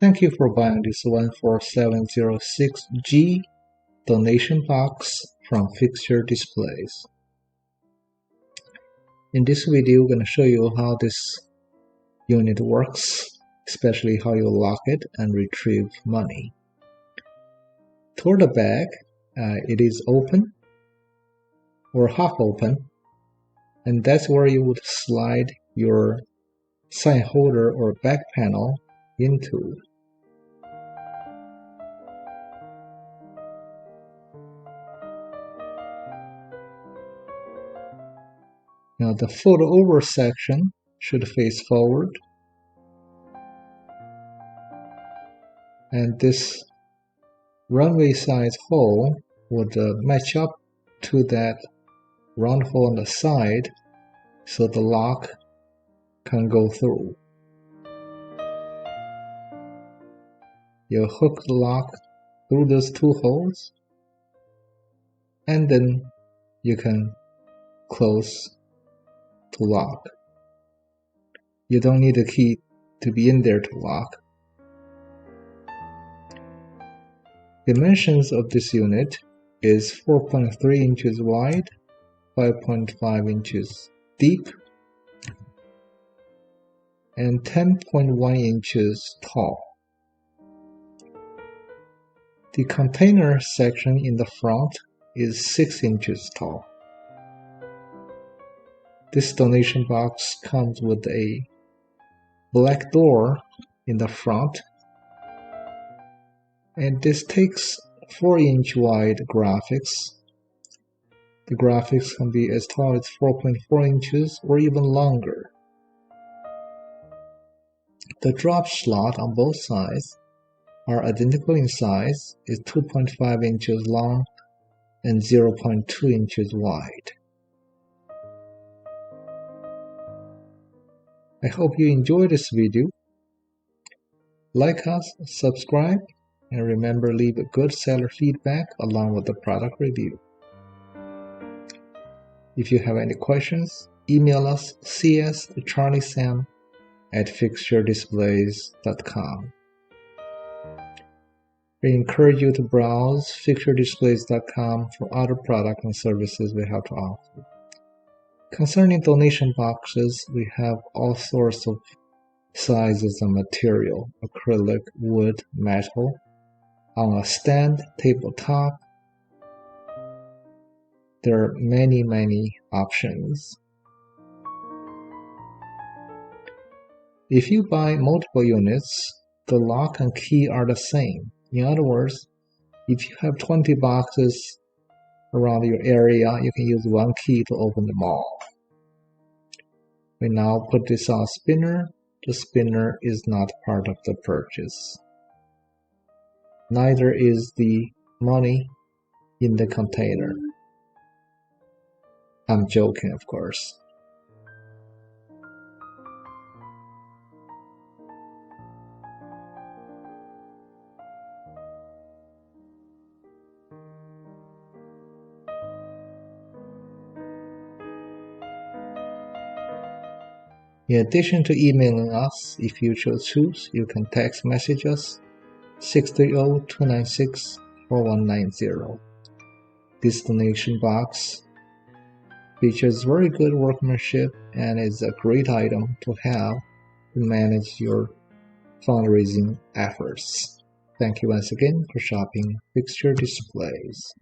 Thank you for buying this 14706G donation box from Fixture Displays. In this video, I'm going to show you how this unit works, especially how you lock it and retrieve money. Toward the back, it is open or half open, and that's where you would slide your sign holder or back panel into. Now the fold over section should face forward, and this runway size hole would match up to that round hole on the side so the lock can go through. You hook the lock through those two holes, and then you can close to lock. You don't need a key to be in there to lock. Dimensions of this unit is 4.3 inches wide, 5.5 inches deep, and 10.1 inches tall. The container section in the front is 6 inches tall. This donation box comes with a black door in the front, and this takes 4-inch wide graphics. The graphics can be as tall as 4.4 inches or even longer. The drop slot on both sides are identical in size, is 2.5 inches long and 0.2 inches wide. I hope you enjoyed this video. Like us, subscribe, and remember, leave a good seller feedback along with the product review. If you have any questions, email us cs@fixturedisplays.com. We encourage you to browse fixturedisplays.com for other products and services we have to offer. Concerning donation boxes, we have all sorts of sizes and material: acrylic, wood, metal, on a stand, tabletop. There are many options. If you buy multiple units, the lock and key are the same. In other words, if you have 20 boxes around your area, you can use one key to open them all. We now put this on a spinner. The spinner is not part of the purchase. Neither is the money in the container. I'm joking, of course. In addition to emailing us, if you choose, you can text message us 630-296-4190. This donation box features very good workmanship and is a great item to have to manage your fundraising efforts. Thank you once again for shopping Fixture Displays.